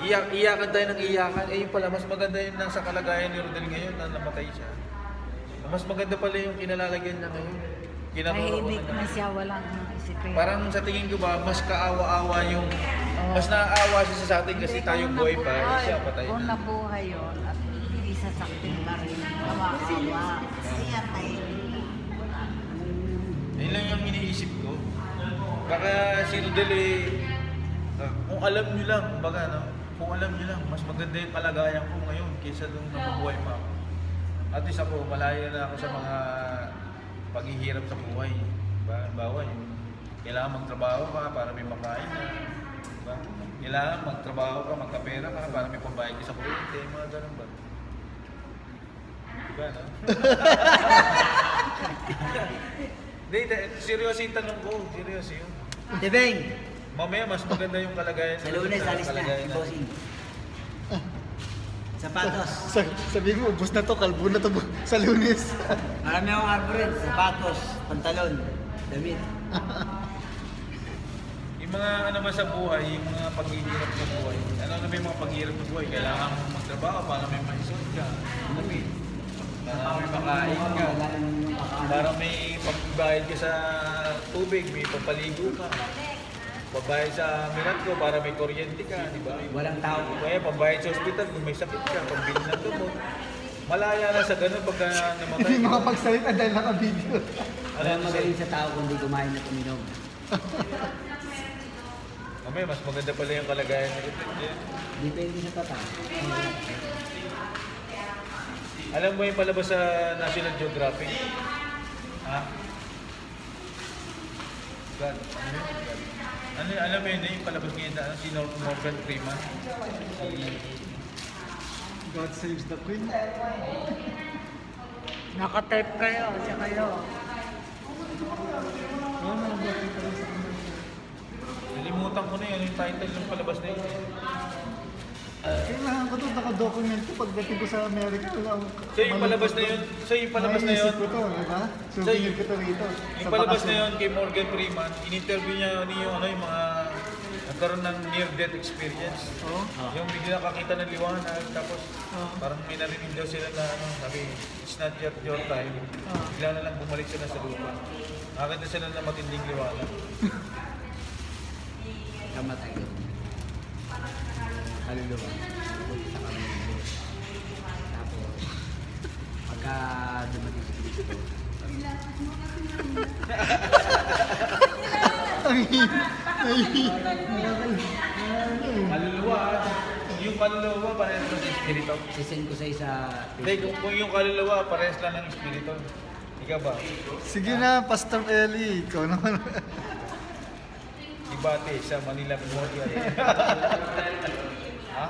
Iyakan tayo ng iyakan. Eh yun pala, mas maganda yun nasa kalagayan ni Rodel ngayon na namatay siya. Mas maganda pala yung kinalalagyan niya ngayon. Tahimik na siya, walang isipin. Parang sa tingin ko ba, mas kaawa-awa yung... Mas naaawa siya sa atin kasi tayong buhay pa. Siya patay Kung na. nabuhay yun at hindi sasaktin pa rin, kawawa. Siya tayo. Yun lang yung iniisip ko. Baka si Rodel eh, kung alam nyo lang, baga no? Kung alam nyo lang, mas maganda yung kalagayan ko ngayon kaysa nung nabubuhay pa ako. At least ako, malaya na ako sa mga paghihirap sa buhay. Bawa yung kailangan magtrabaho ka para may makain na. Diba? Kailangan magtrabaho ka, magkapera ka para may pambayad ka sa kuryente. Mga ganun ba? Diba, no? Hindi, seryoso yung tanong ko. Seryoso yun. Debeng! Mamaya mas maganda yung kalagayan. Sa Lunes, alis na. kalagayan Si Bossing. Sapatos. Sabihin mo, ubus na to, kalbo na to sa Lunes. Marami akong arborin. Sapatos, pantalon, damit. Yung mga ano ba sa buhay, yung mga paghihirap sa buhay. Ano na ba yung mga paghihirap sa buhay? Kailangan mong magtrabaho para may maisod ka. Para may makain ka. Para may pagbayad ka sa tubig, may papaligo ka. Pabayad sa Miranco para may kuryente ka, di ba? Walang tao. Kaya pambayad sa ospital kung may sakit ka, pambili ng gamot. Malaya na sa ganun pagka namatay. Hindi makapagsalita dahil naka-video. Walang magaling sa tao kundi kumain at uminom. Mamaya, mas maganda pala yung kalagayan ni Rodel. Depende sa tata. Alam mo yung palabas sa National Geographic? Ha? God. Ano yun? Alam mo yun, yung palabas ngayon na si Morgan Freeman? God saves the Queen. Nakatype kayo, siya kayo. Oo, nabati ka rin sa kanya. Nalimutan ko na yun, yung title ng palabas na yun. Kailangan ko to, naka-document ko pagdating ko sa Amerika. So yung palabas na yun, Naisip ko to, diba? Souvenir ko to rito. Yung palabas na yun kay Morgan Freeman, in-interview niya yung mga nagkaroon ng near-death experience. Oo. Yung bigla kakita ng liwanag, tapos parang may narinig daw sila na sabi, it's not yet your time. Bigla na lang bumalik sila sa lupa. Nakakita sila na matinding liwanag. Kamatay ko. Kaluluwa. Sa kamay. Tapos, pagka dumating si Cristo, Kaluluwa, yung kaluluwa parehas lang ng espiritu. sisend ko sa isa. Hindi, kung yung kaluluwa parehas lang ng espiritu. Ikaw ba? Sige na, Pastor Eli. Ikaw naman. Ibate sa Manila Memorial. Ha?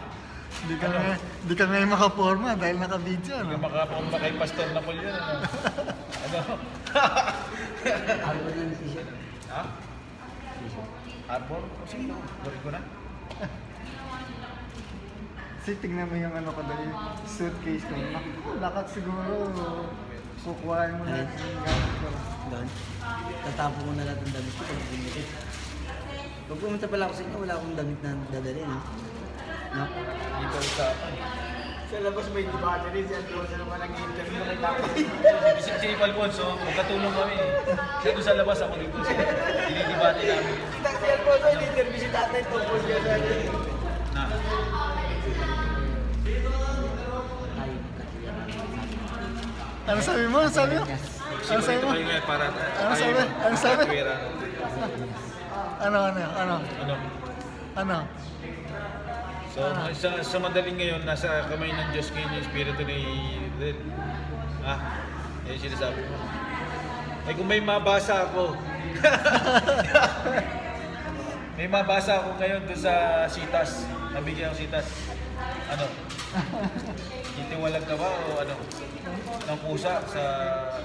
Hindi ka ngayon makaporma dahil naka-video. Hindi No? ka makapagpa kay Pastor Napoleon. Ano? Arbor ng t-shirt. Ha? Arbor? Sige, balik ko na. Kasi tingnan mo yung ano ko dahil suitcase ko. Naku, lakat siguro. Kukuhain mo na yung gamit ko. Doon. Tatapo ko na lahat ng damit ko pag pumunta. Pag pumunta pala ako sa inyo, wala akong damit na dadalhin. No? Dito usapan. Sa labas may debate rin, siya doon sa naman nag-interview kay Tapos. Si Alfonso, magkatulong kami. Siya doon sa labas, ako dito. Dinidibate namin. Kita si Alfonso, in-interview si tatay tungkol siya sa Na. Tayo magkatiyara. Ano sabi mo? Ano sabi mo? Ano sabi mo? Kayo ngayon para Ano sabi? Ano sabi? Pera. Ano? Ano? Ano? So, sa madaling ngayon, nasa kamay ng Diyos ngayon yung Espiritu ni Rodel. Ah, yan yung sinasabi mo. Eh kung may mabasa ako, may mabasa ako ngayon doon sa Sitas, nabigyan ng Sitas. Ano? Itiwalag ka ba o ano? Ng pusa sa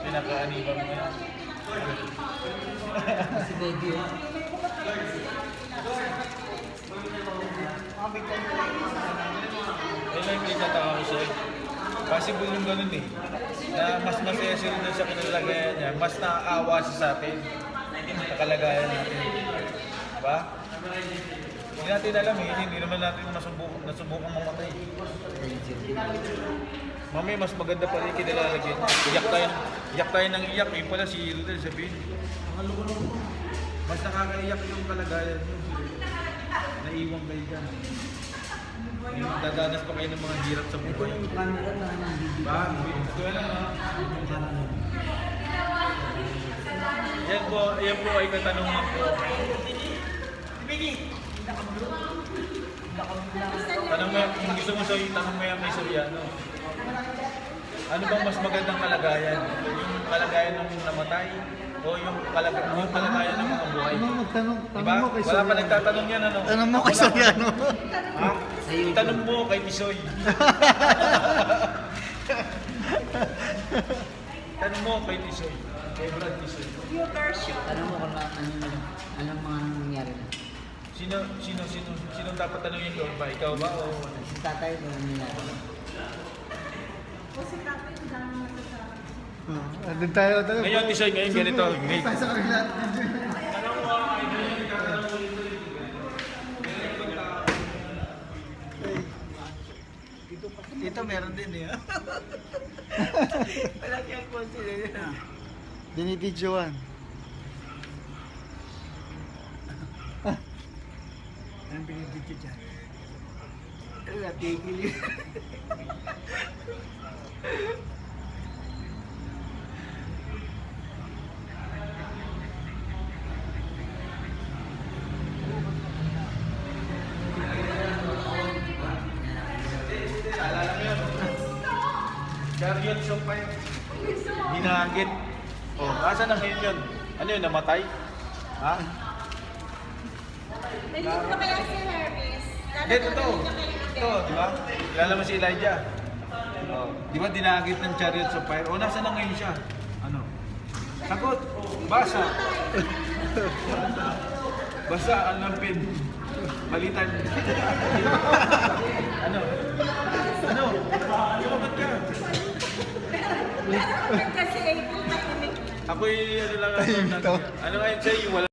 pinaka-aniba mo ngayon? Si Baby. Ayun lang yung pinagtataka ko sa'yo. Possible yung ganun eh. Na mas masaya siya rin sa kinalagayan niya. Mas naaawa siya sa atin. Sa kalagayan natin. Diba? Hindi natin alam eh, hindi naman natin nasubukang mamatay. Mamaya mas maganda pa rin kinilalagyan. Iyak tayo ng iyak, yun pala si Rodel sabihin. Mas nakakaiyak yung kalagayan nyo. Naiwan kayo dyan. Yung dadanas pa kayo ng mga hirap sa buhay. Yung camera na nandito. Ba? Ito lang ha. Yan po ay katanungan ko. Tanong mo, kung gusto mo sa'yo, tanong mo yan kay Soriano. Ano bang mas magandang kalagayan? Yung kalagayan ng namatay o yung kalagayan ng mga buhay? Ano magtanong? Diba? Tanong mo kay Wala pa Soriano. nagtatanong yan ano? Tanong mo kay Soriano. Ha? Tanong mo kay Tisoy. Tanong mo kay Tisoy. Kay Brad Tisoy. Alam mo kung anong mga nangyari na. Sino dapat tanongin doon ba? Ikaw ba o ano? Si tatay ko na nangyari. Doon tayo. Ngayon, Tisoy, ngayon ganito. Tayo sa kanila. Dito meron din eh. Malaki ang consider yun. Binibidyoan. Anong binibidyo dyan? Natigil yun. Alala mo yun? Chariot of Fire. Hinagit. Oh, asan ang ngayon yun? Ano yun, namatay? Ha? Nandito ka kaya si Hermes? Hindi, totoo. Totoo, di ba? Kilala mo si Elijah. Oh, di ba dinagit ng Chariots of Fire? O, nasa na ngayon siya? Ano? Sagot! Basa! Basa ang lampin. Balitan. Ano? Ano? Lumabat ka. Kasi April tahimik lang. Ako'y ano lang. Ano nga yun sa'yo? Wala